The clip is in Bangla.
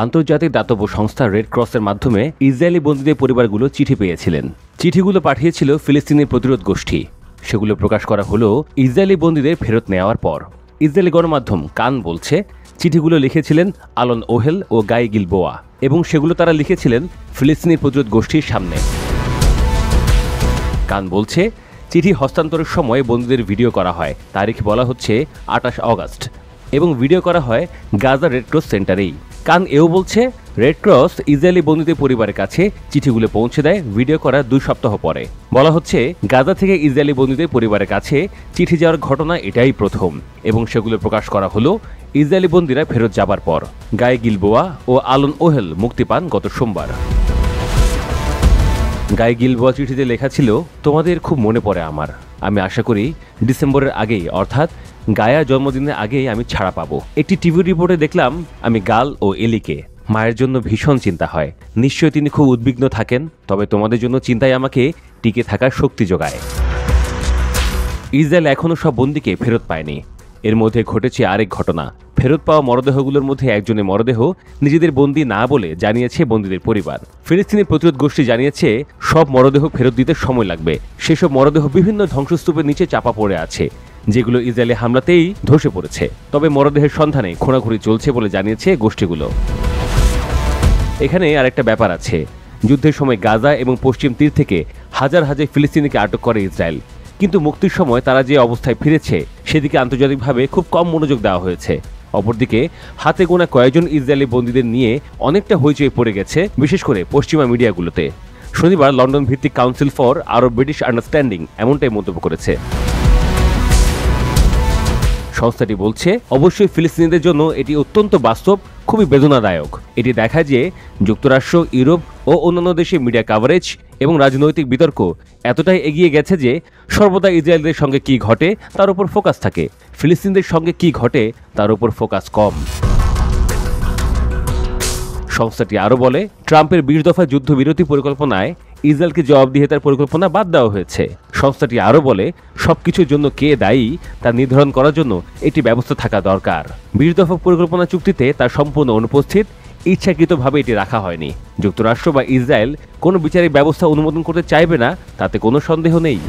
আন্তর্জাতিক দাতব্য সংস্থা রেড ক্রসের মাধ্যমে ইসরায়েলি বন্দীদের পরিবারগুলো চিঠি পেয়েছিলেন। চিঠিগুলো পাঠিয়েছিল ফিলিস্তিনি প্রতিরোধ গোষ্ঠী। সেগুলো প্রকাশ করা হলো ইসরায়েলি বন্দীদের ফেরত নেওয়ার পর। ইসরায়েলি গণমাধ্যম কান বলছে চিঠিগুলো লিখেছিলেন আলন ওহেল ও গাই গিলবোয়া, এবং সেগুলো তারা লিখেছিলেন ফিলিস্তিনি প্রতিরোধ গোষ্ঠীর সামনে। কান বলছে চিঠি হস্তান্তরের সময় বন্দীদের ভিডিও করা হয়। তারিখ বলা হচ্ছে 28 অগস্ট, এবং ভিডিও করা হয় গাজা রেড ক্রস সেন্টারেই। কান এও বলছে রেড ক্রস ইসরায়েলি বন্দীদের পরিবারের কাছে চিঠিগুলো পৌঁছে দেয় ভিডিও করার 2 সপ্তাহ পরে। বলা হচ্ছে গাজা থেকে ইসরায়েলি বন্দীদের পরিবারের কাছে চিঠি যাওয়ার ঘটনা এটাই প্রথম, এবং সেগুলো প্রকাশ করা হলো ইসরায়েলি বন্দীরা ফেরত যাবার পর। গাই গিলবোয়া ও আলন ওহেল মুক্তি পান গত সোমবার। গাই গিলবোয়া চিঠিতে লেখা ছিল, তোমাদের খুব মনে পড়ে আমার। আমি আশা করি ডিসেম্বরের আগেই, অর্থাৎ গায়া জন্মদিনের আগেই আমি ছাড়া পাবো। একটি টিভি রিপোর্টে দেখলাম আমি গাল ও এলিকে। মায়ের জন্য ভীষণ চিন্তা হয়। নিশ্চয়ই তিনি খুব উদ্বিগ্ন থাকেন, তবে তোমাদের জন্য চিন্তায় আমাকে টিকে থাকার শক্তি যোগায়। ইসরায়েল এখনও সব বন্দীকে ফেরত পায়নি। এর মধ্যে ঘটেছে আরেক ঘটনা। ফেরত পাওয়া মরদেহগুলোর মধ্যে একজনের মরদেহ নিজেদের বন্দী না বলে জানিয়েছে বন্দীদের পরিবার। ফিলিস্তিনি প্রতিরোধ গোষ্ঠী জানিয়েছে সব মরদেহ ফেরত দিতে সময় লাগবে। সেসব মরদেহ বিভিন্ন ধ্বংসস্তূপের নিচে চাপা পড়ে আছে, যেগুলো ইসরায়েলি হামলাতেই ধসে পড়েছে। তবে মরদেহের সন্ধানে খোঁড়াখুঁড়ি চলছে বলে জানিয়েছে গোষ্ঠীগুলো। এখানে আরেকটা ব্যাপার আছে। যুদ্ধের সময় গাজা এবং পশ্চিম তীর থেকে হাজার হাজার ফিলিস্তিনিকে আটক করে ইসরায়েল, কিন্তু মুক্তির সময় তারা যে অবস্থায় ফিরেছে সেদিকে আন্তর্জাতিকভাবে খুব কম মনোযোগ দেওয়া হয়েছে। অপরদিকে হাতে গোনা কয়েকজন ইসরায়েলি বন্দীদের নিয়ে অনেকটা হইচই পড়ে গেছে, বিশেষ করে পশ্চিমা মিডিয়াগুলোতে। শনিবার লন্ডন ভিত্তিক council for Arab British understanding এমনটাই মন্তব্য করেছে। সংস্থাটি বলছে অবশ্যই ফিলিস্তিনিদের জন্য এটি অত্যন্ত বাস্তব, খুবই বেদনাদায়ক। এটি দেখায় যে যুক্তরাষ্ট্র, ইউরোপ ও অন্যান্য দেশে মিডিয়া কাভারেজ এবং রাজনৈতিক বিতর্ক এতটাই এগিয়ে গেছে যে সর্বদা ইসরায়েলদের সঙ্গে কি ঘটে তার উপর ফোকাস থাকে, ফিলিস্তিনিদের সঙ্গে কি ঘটে তার উপর ফোকাস কম। সংস্থাটি আরও বলে ট্রাম্পের 20 দফা যুদ্ধবিরতি পরিকল্পনায় ইসরায়েলকে জবাবদিহিতার পরিকল্পনা বাদ দেওয়া হয়েছে। সংস্থাটি আরও বলে সবকিছুর জন্য কে দায়ী তা নির্ধারণ করার জন্য একটি ব্যবস্থা থাকা দরকার। 20 দফা পরিকল্পনা চুক্তিতে তার সম্পূর্ণ অনুপস্থিত, ইচ্ছাকৃতভাবে এটি রাখা হয়নি। যুক্তরাষ্ট্র বা ইসরায়েল কোনো বিচারিক ব্যবস্থা অনুমোদন করতে চাইবে না, তাতে কোনো সন্দেহ নেই।